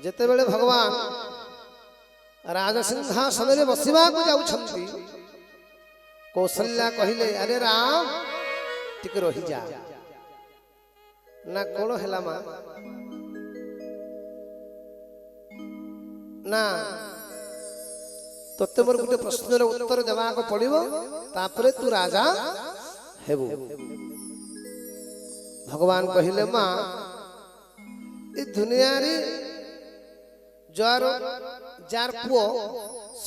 ଯେତେବେଳେ ଭଗବାନ ରାଜସିଂହାସନ ରେ ବସିବାକୁ ଯାଉଛନ୍ତି କୌଶଲ୍ୟା କହିଲେ ଆରେ ରାମ ଟିକେ ରହିଯା। ନା କଣ ହେଲା ମା? ନା ତତେ ମୋର ଗୋଟେ ପ୍ରଶ୍ନର ଉତ୍ତର ଦେବାକୁ ପଡିବ, ତାପରେ ତୁ ରାଜା ହେବୁ। ଭଗବାନ କହିଲେ ମା ଏ ଦୁନିଆରେ ଯାର ପୁଅ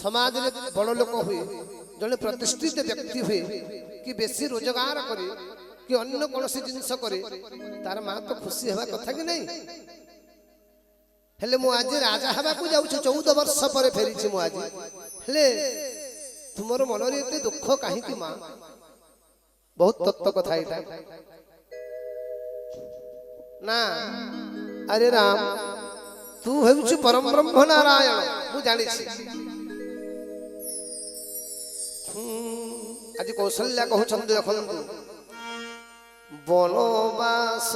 ସମାଜରେ ବଡ଼ ଲୋକ ହୁଏ, ଜଣେ ପ୍ରତିଷ୍ଠିତ ବ୍ୟକ୍ତି ହୁଏ, କି ବେଶୀ ରୋଜଗାର करे କି ଅନ୍ୟ କୌଣସି ଜିନିଷ करे, ତାର ମା ତ ଖୁସି ହେବା କଥା କି ନାହିଁ? ହେଲେ ମୁଁ ଆଜି ରାଜା ହେବାକୁ ଯାଉଛି, 14 ବର୍ଷ ପରେ ଫେରିଛି ମୁଁ ଆଜି। ହେଲେ ତୁମର ମନରେ ଏତେ ଦୁଃଖ କାହିଁକି ମା? ବହୁତ ତତ୍ତ୍ୱ କଥା ଏଇଟା। ନା ଆରେ ରାମ ତୁ ହେଉଛୁ ପରମ ବ୍ରହ୍ମ ନାରାୟଣ, ମୁଁ ଜାଣିଛି। ଆଜି କୌଶଲ୍ୟା କହୁଛନ୍ତି ଦେଖନ୍ତୁ, ବନବାସ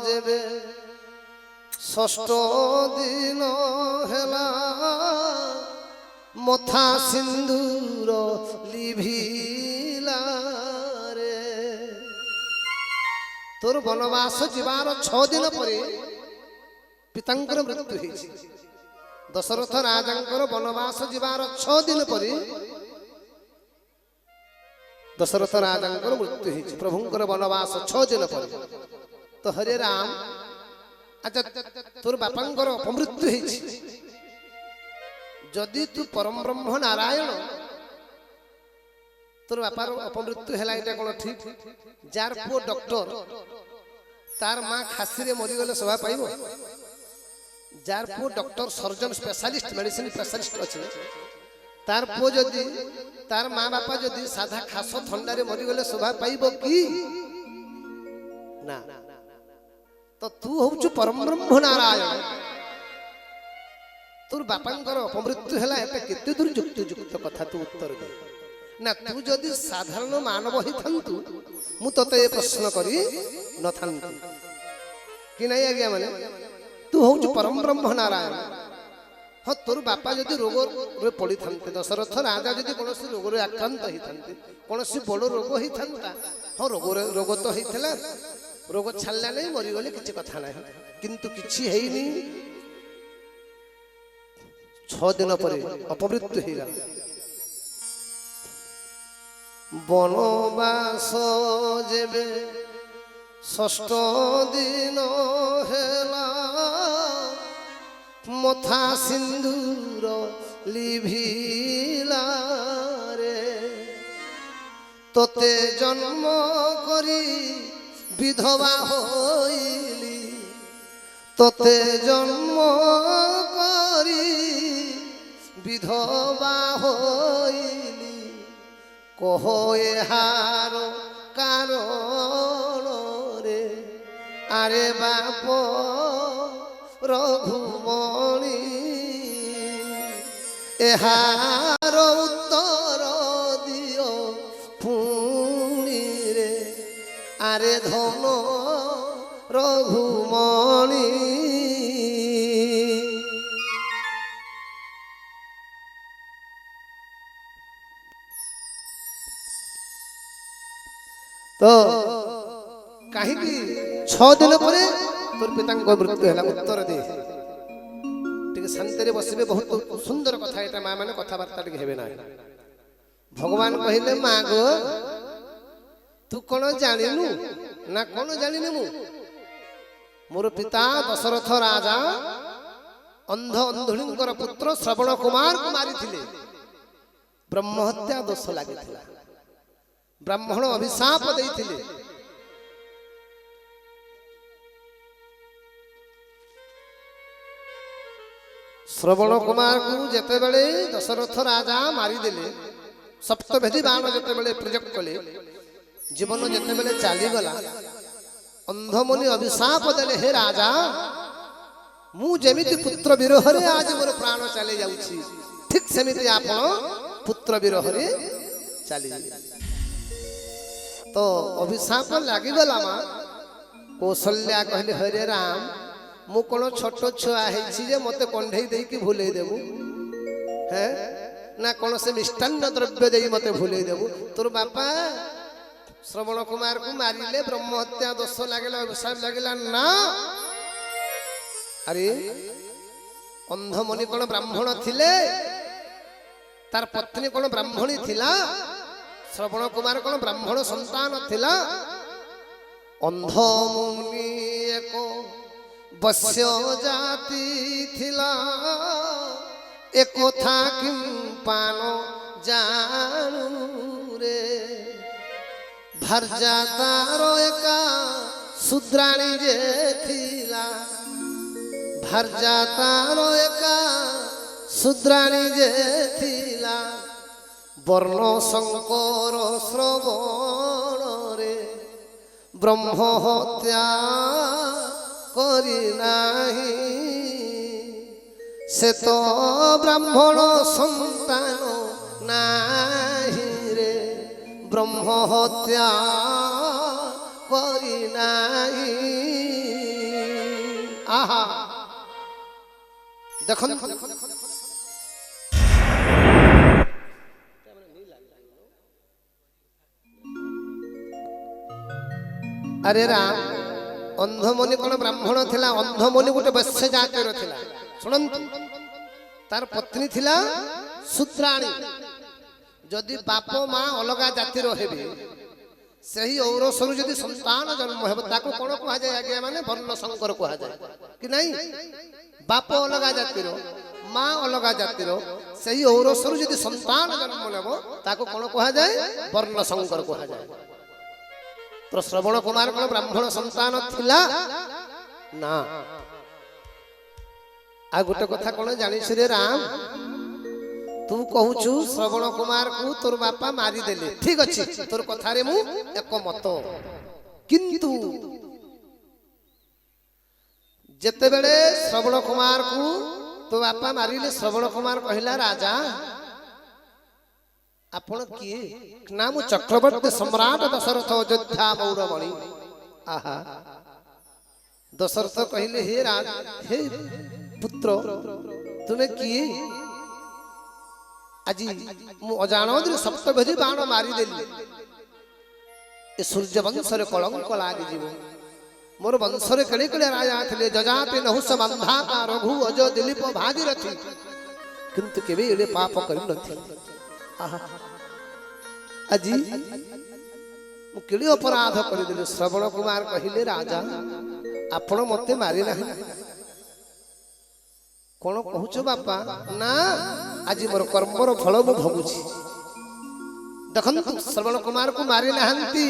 ଯେବେ 6ଠ ଦିନ ହେଲା ମଥା ସିନ୍ଦୁର ଲିଭିଲା ରେ। ତୋର ବନବାସ ଯିବାର 6 ଦିନ ପରେ ପିତାଙ୍କର ମୃତ୍ୟୁ ହେଇଛି। ଦଶରଥ ରାଜାଙ୍କର ବନବାସ ଯିବାର 6 ଦିନ ପରେ ଦଶରଥ ରାଜାଙ୍କର ମୃତ୍ୟୁ ହେଇଛି। ପ୍ରଭୁଙ୍କର ବନବାସ 6 ଦିନ ପରେ। ତ ହରେ ରାମ ଆଚ୍ଛା ତୋର ବାପାଙ୍କର ଅପମୃତ୍ୟୁ ହେଇଛି। ଯଦି ତୁ ପରମ ବ୍ରହ୍ମ ନାରାୟଣ, ତୋର ବାପାର ଅପମୃତ୍ୟୁ ହେଲା, ଏଇଟା କଣ ଠିକ? ଯାର ପୁଅ ଡକ୍ଟର ତାର ମା ଖାସିରେ ମରିଗଲେ ଶୋଭା ପାଇବ? ଯାର ପୁଅ doctor surgeon specialist medicine specialist ଅଛି, ତାର ପୁଅ ଯଦି ତାର ମା ବାପା ଯଦି ସାଧା ଖାସ ଥଣ୍ଡାରେ ମରିଗଲେ ଶୋଭା ପାଇବ କି? ନା। ତ ତୁ ହଉଛୁ ପରମ ବ୍ରହ୍ମ ନାରାୟଣ, ତୋର ବାପାଙ୍କର ଅପମୃତ୍ୟୁ ହେଲା, ଏଟା କେତେ ଦୂର ଯୁକ୍ତିଯୁକ୍ତ କଥା ତୁ ଉତ୍ତର ଦେ। ନା ତୁ ଯଦି ସାଧାରଣ ମାନବ ହେଇଥାନ୍ତୁ ମୁଁ ତତେ ଏ ପ୍ରଶ୍ନ କରି ନଥାନ୍ତି କି ନାଇଁ ଆଜ୍ଞା? ମାନେ ତୁ ହଉଛୁ ପରମ ବ୍ରହ୍ମ ନାରାୟଣ। ହଁ ତୋର ବାପା ଯଦି ରୋଗରେ ପଡ଼ିଥାନ୍ତେ, ଦଶରଥ ରାଜା ଯଦି କୌଣସି ରୋଗରେ ଆକ୍ରାନ୍ତ ହେଇଥାନ୍ତେ, କୌଣସି ବଡ଼ ରୋଗ ହେଇଥାନ୍ତା, ହଁ ରୋଗ ତ ହେଇଥିଲା, ରୋଗ ଛାଡ଼ିଲା ନାହିଁ, ମରିଗଲେ କିଛି କଥା ନାହିଁ। କିନ୍ତୁ କିଛି ହେଇନି, 6 ଦିନ ପରେ ଅପମୃତ୍ୟୁ ହେଇଗଲା। ବନବାସ ଯେବେ 6ଠ ଦିନ ହେଲା ମଥା ସିନ୍ଦୁର ଲିଭିଲା ରେ। ତତେ ଜନ୍ମ କରି ବିଧବା ହୋଇଲି, ତତେ ଜନ୍ମ କରି ବିଧବା ହୋଇଲି, କହ ଏହାର କାରଣ ରେ। ଆରେ ବାପ ରଘୁମଣି ଏହାର ଉତ୍ତର ଦିଅ ପୁଣି ରେ। ଆରେ ଧନ ରଘୁମଣି। ତ କାହିଁକି 6 ଦିନ ପରେ ତୋର ପିତାଙ୍କ ମୃତ୍ୟୁ ହେଲା? ଉତ୍ତର ଦେ। ଟିକେ ଶାନ୍ତିରେ ବସିବେ। ବହୁତ ସୁନ୍ଦର କଥା ଏଟା, ମା ମାନେ କଥାବାର୍ତ୍ତା ଟିକେ ହେବେ ନାହିଁ। ଭଗବାନ କହିଲେ ମା ଗୋ ତୁ କଣ ଜାଣିନୁ? ନା କଣ ଜାଣିନି ମୁଁ? ମୋର ପିତା ଦଶରଥ ରାଜା ଅନ୍ଧ ଅନ୍ଧୁଣୀଙ୍କର ପୁତ୍ର ଶ୍ରବଣ କୁମାରକୁ ମାରିଥିଲେ। ବ୍ରହ୍ମହତ୍ୟା ଦୋଷ ଲାଗିଥିଲା, ବ୍ରାହ୍ମଣ ଅଭିଶାପ ଦେଇଥିଲେ। ଶ୍ରବଣ କୁମାରକୁ ଯେତେବେଳେ ଦଶରଥ ରାଜା ମାରିଦେଲେ, ସପ୍ତଭେଦୀ ବାଣ ଯେତେବେଳେ ପ୍ରୟୋଗ କଲେ, ଜୀବନ ଯେତେବେଳେ ଚାଲିଗଲା, ଅନ୍ଧମୁନି ଅଭିଶାପ ଦେଲେ, ହେ ରାଜା ମୁଁ ଯେମିତି ପୁତ୍ର ବିରହରେ ଆଜି ମୋର ପ୍ରାଣ ଚାଲି ଯାଉଛି, ଠିକ ସେମିତି ଆପଣ ପୁତ୍ର ବିରହରେ ଚାଲିଯିବେ। ତ ଅଭିଶାପ ଲାଗିଗଲା। ମା କୌଶଲ୍ୟା କହିଲେ ହରେ ରାମ मु कौन छोट छुआ है मत कंढे देकी भूले देबू हैं ना कौन से मिष्टान्न द्रव्य दे मत भूले देबू तोर बापा श्रवण कुमार को मारिले ब्रह्म हत्या दोष लगेला अभिशाप लगेला ना अरे अंधमुनि कौन ब्राह्मण थिले तार पत्नी कौन ब्राह्मणी थिला श्रवण कुमार कौन ब्राह्मण संतान थिला अंधमुनि एक बस्य जाति थिला एक था किम पानो जानू रे भरजा तारो एका शूद्राणी जे थिला भरजा तारो एका शूद्राणी जे थिला वर्ण शंकर श्रवण रे ब्रह्म हत्या करी नाही से तो ब्राह्मण संतान नाही रे ब्रह्म हत्या करी नाही आहा देखो अरे राम अंधमुनि कौन ब्राह्मण थिला अंधमुनि गोटे वैश्य जातिर थिला सुनंतु तार पत्नी थिला शूद्राणी जदि बाप माँ अलग जातिर हेबे सही औरसरु जदि संतान जन्म हेब ताको कोन कहा जाय आज्ञा माने वर्ण संकर कहा जाय कि नहीं बाप अलग जातिर माँ अलग जातिर सही औरसरु जदि संतान जन्म लेबो ताको कोन कहा जाय वर्ण संकर कहा जाय तो श्रवण कुमार कोन ब्राह्मण संतान थिला ना आ गोटे कथा कोन जानि रे राम तू कहूचु श्रवण कुमार को तोर बापा मारी देले ठीक अच्छे तोर कथा रे मु एक मत किंतु जेते बेले श्रवण कुमार को तो बापा मारिले श्रवण कुमार कहला राजा आपण किए ना मु चक्रवर्ती सम्राट दशरथ अयोध्या मौरमणि आहा दशरथ कहले हे राज हे पुत्र तुम्हें किए आज मु अजाणत सप्तभेदी बाण मारिदेली ए सूर्य वंश कलंक लाग जीव मोर वंश केड़े केड़े राजा थे जजाति नहुष मंधाता रघु अज दिलीप भागीरथी किंतु केवे एड़े पाप कर आज मु केड़े अपराध कर श्रवण कुमार कहले राजा आपण मते मारि ना कौन कहूच बापा ना आज मोर कर्मर फल मु भोगुची देखंतु श्रवण कुमार को मारि नाहंती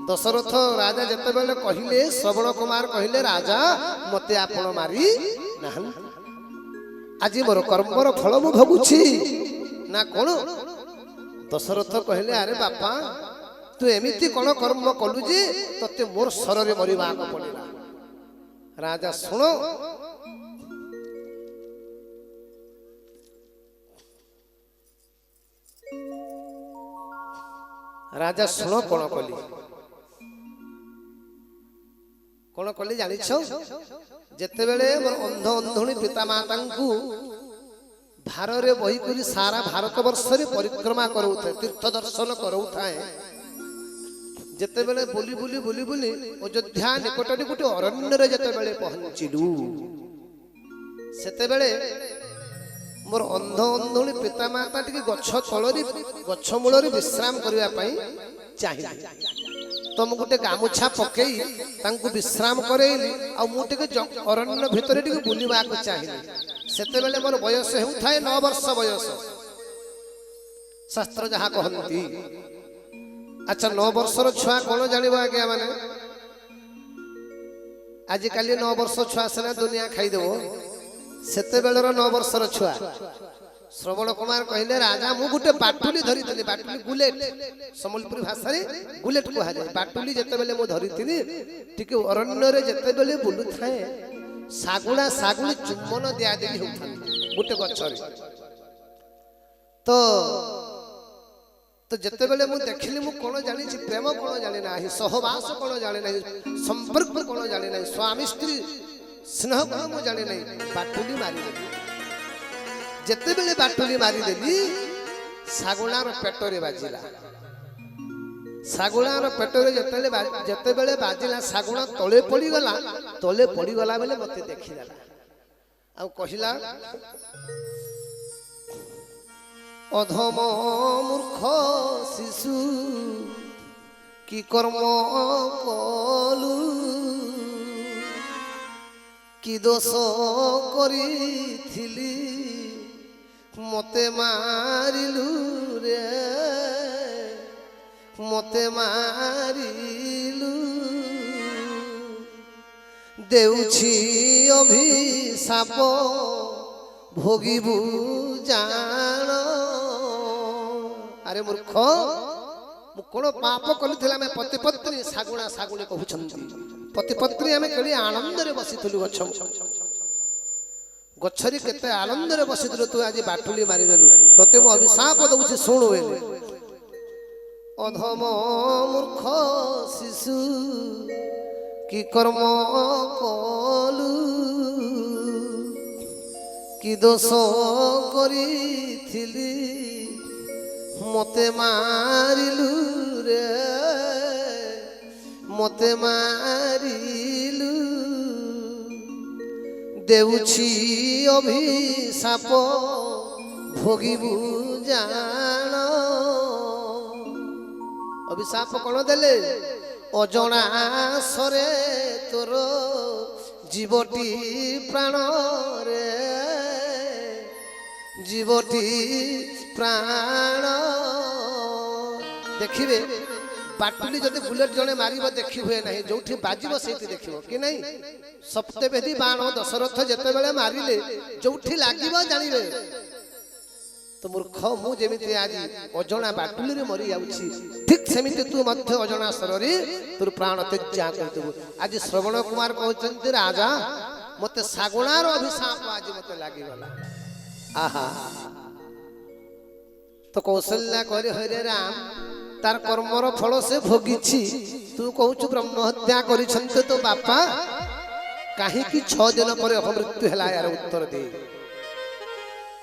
दशरथ राजा जते बेले कहिले श्रवण कुमार कहले राजा मते आपण मारि नाहंती आज मोर कर्मर फल मु भोगुची ना कौन दशरथ कहले अरे बापा तू एमिति कौन कर्म कलु जे तते मोर शरीर मरिबा को पड़िला राजा सुनो राजा सुनो कौन कली जानी जिते बेले मोर अंध अंधुणी पिता माता को भार रे बही करी सारा भारत वर्ष रे परिक्रमा कराउଥାଏ तीर्थ दर्शन कराउଥାଏ जिते बेले बुली बुली बुली बुली अयोध्या निकटरे गोटे अरण्य रे जिते बेले पहुंचिलु सेते बेले मोर अंध अंधुणी पिता माता टिके गछ तलरी गछ मूलरी विश्राम करबा पई चाहिए तो मु गोटे गामुछा पकई तांको विश्राम करेली आ मु टिके अरण्य भितर टिके बुलिबा को चाहिए सेते बेले मोर बयस हेउथाय 9 वर्ष बयस शास्त्र जहा कहंती अच्छा 9 वर्षर छुआ कोन जानिबो आज्ञा माने आज काली 9 वर्ष छुआ सेना दुनिया खाई देबो सेते बेलर 9 वर्षर छुआ श्रवण कुमार कहले राजा मु गुटे बाटुली धरितली बाटुली बुलेट समलपुरी भाषा रे बुलेट कहा जाय बाटुली जते बेले मु धरितली टिके अरण्य रे जते बेले बुलु थाए सागुणा सागुणी चुम्बन दिया देली होता गुटे गछरे तो जते बेले मु देखिली मु कोन जानि छि प्रेम कोन जानि नाही सहवास कोन जानि नाही संपर्क कोन जानि नाही स्वामी स्त्री ସ୍ନେହ କଣ ମୁଁ ଜାଣି ନାହିଁ ବାଟୁଲି ମାରିଦେଲି ଯେତେବେଳେ ବାଟୁଲି ମାରିଦେଲି ଶାଗୁଣାର ପେଟରେ ବାଜିଲା ଶାଗୁଣାର ପେଟରେ ଯେତେବେଳେ ବାଜିଲା ଶାଗୁଣା ତଳେ ପଡ଼ିଗଲା ବେଲେ ମତେ ଦେଖିଦେଲା ଆଉ କହିଲା ଅଧମ ମୂର୍ଖ ଶିଶୁ କି କର୍ମ କଲୁ କି ଦୋଷ କରିଥିଲି ମତେ ମାରିଲୁ ରେ ମତେ ମାରିଲୁ ଦେଉଛି ଅଭିଶାପ ଭୋଗିବୁ ଜାଣ ଆରେ ମୂର୍ଖ ମୁଁ କଣ ପାପ କରିଥିଲା ଆମେ ପତି ପତ୍ନୀ ଶାଗୁଣା ଶାଗୁଣୀ କହୁଛନ୍ତି ପତି ପତ୍ନୀ ଆମେ କେଳି ଆନନ୍ଦରେ ବସିଥିଲୁ ଗଛରେ କେତେ ଆନନ୍ଦରେ ବସିଥିଲୁ ତୁ ଆଜି ବାଟୁଲି ମାରିଦେଲୁ ତତେ ମୁଁ ଅଭିଶାପ ଦଉଛି ଶୁଣୁ ଅଧମ ମୂର୍ଖ ଶିଶୁ କି କର୍ମ କଲୁ କି ଦୋଷ କରିଥିଲି ମତେ ମାରିଲୁ ରେ ମତେ ମାରିଲୁ ଦେଉଛି ଅଭିଶାପ ଭୋଗିବୁ ଜାଣ ଅଭିଶାପ କଣ ଦେଲେ ଅଜଣାସରେ ତୋର ଜୀବଟି ପ୍ରାଣରେ ଜୀବଟି ପ୍ରାଣ ଦେଖିବେ ବାଟୁଲି ଯଦି ବୁଲେଟ ଜଣେ ମାରିବ ଦେଖି ହୁଏ ନାହିଁ ଯୋଉଠି ବାଜିବ ସେଇଠି ଦେଖିବ କି ନାହିଁ ସପ୍ତବେଦୀ ବାଣ ଦଶରଥ ଯେତେବେଳେ ମାରିଲେ ଯୋଉଠି ଲାଗିବ ଜାଣିବେ ତ ମୂର୍ଖ ମୁଁ ଯେମିତି ଆଜି ଅଜଣା ବାଟୁଲିରେ ମରି ଯାଉଛି ଠିକ ସେମିତି ତୁ ମଧ୍ୟ ଅଜଣା ସ୍ୱରରେ ତୋର ପ୍ରାଣ ତ୍ୟାଗ କରିଦେବୁ ଆଜି ଶ୍ରବଣ କୁମାର କହୁଛନ୍ତି ରାଜା ମତେ ଶାଗୁଣାର ଅଭିଶାପ ଆଜି ମତେ ଲାଗିଗଲା ଆହା ତ କୌଶଲ୍ୟା କହିଲେ ହରେ ରାମ ତାର କର୍ମର ଫଳ ସେ ଭୋଗିଛି ତୁ କହୁଛୁ ବ୍ରହ୍ମ ହତ୍ୟା କରିଛନ୍ତି ତୋ ବାପା କାହିଁକି 6 ଦିନ ପରେ ଅପମୃତ୍ୟୁ ହେଲା ୟାର ଉତ୍ତର ଦେ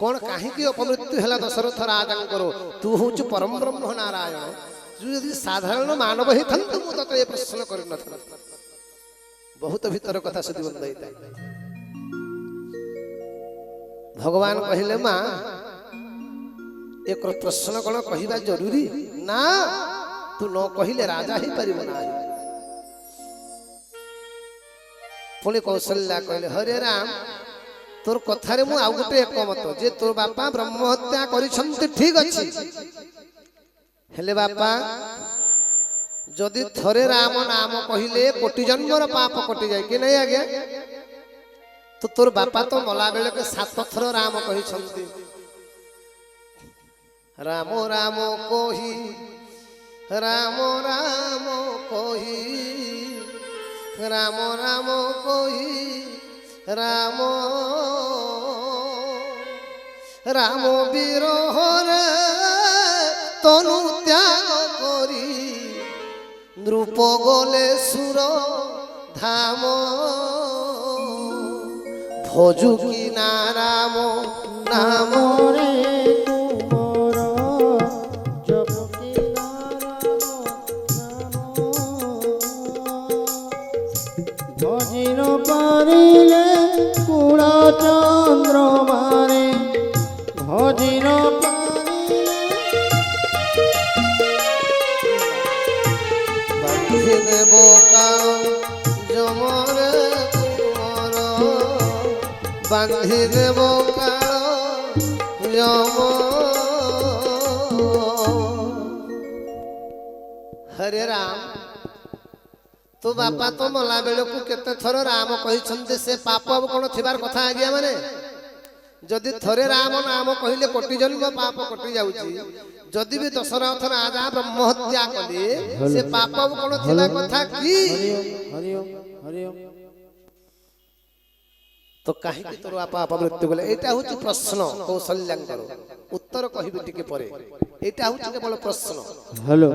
କଣ କାହିଁକି ଅପମୃତ୍ୟୁ ହେଲା ଦଶରଥ ରାଜାଙ୍କର ତୁ ହଉଛୁ ପରମ ବ୍ରହ୍ମ ନାରାୟଣ ତୁ ଯଦି ସାଧାରଣ ମାନବ ହେଇଥାନ୍ତୁ ମୁଁ ତତେ ଏ ପ୍ରଶ୍ନ କରିନଥାନ୍ତି ବହୁତ ଭିତର କଥା ସେଠି ବନ୍ଧ ହେଇଥାଏ ଭଗବାନ କହିଲେ ମା ଏକ ପ୍ରଶ୍ନ କଣ କହିବା ଜରୁରୀ ନା ତୁ ନ କହିଲେ ରାଜା ହେଇପାରିବ ନାହିଁ ପୁଣି କୌଶଲ୍ୟା କହିଲେ ହରେ ରାମ ତୋର କଥାରେ ମୁଁ ଆଉ ଗୋଟେ ଏକମତ ଯେ ତୋର ବାପା ବ୍ରହ୍ମ ହତ୍ୟା କରିଛନ୍ତି ଠିକ ଅଛି ହେଲେ ବାପା ଯଦି ଥରେ ରାମ ନାମ କହିଲେ କୋଟି ଜନ୍ମର ପାପ କଟିଯାଏ କି ନାହିଁ ଆଜ୍ଞା ତ ତୋର ବାପା ତ ମଲା ବେଳକୁ 7 ଥର ରାମ କହିଛନ୍ତି ରାମ ରାମ କହି ରାମ ରାମ କହି ରାମ ରାମ କହି ରାମ ରାମ ବିରହରେ ତନୁ ତ୍ୟାଗ କରି ନୃପ ଗଲେ ସୁର ଧାମ ভজু কি না রাম নাম রে কুমর জপ কি না রাম ভজিন পারিলে কুড় চন্দ্র মারে ভজিন পারিলে দেব কাল জমরে বান্ধি দেব কাল যম হরে রাম তো বাপা তো মলা বেলকু কেতে থর রাম কহিছন্তি সে পাপ अब কোন থিবার কথা আজ্ঞা মানে যদি থরে রাম নাম কহিলে কোটি জন্ম পাপ কটি যাউছি যদি বি দশরথ রাজা ব্রহ্ম হত্যা কলে সে পাপ अब কোন থিবা কথা কি হরি ওম হরি ওম तो कहीं तोर बापा अपमृत्यु गले एटा होची प्रश्न कौशल्यांकर उत्तर कहिबि टिके परे एटा होची केवल प्रश्न हेलो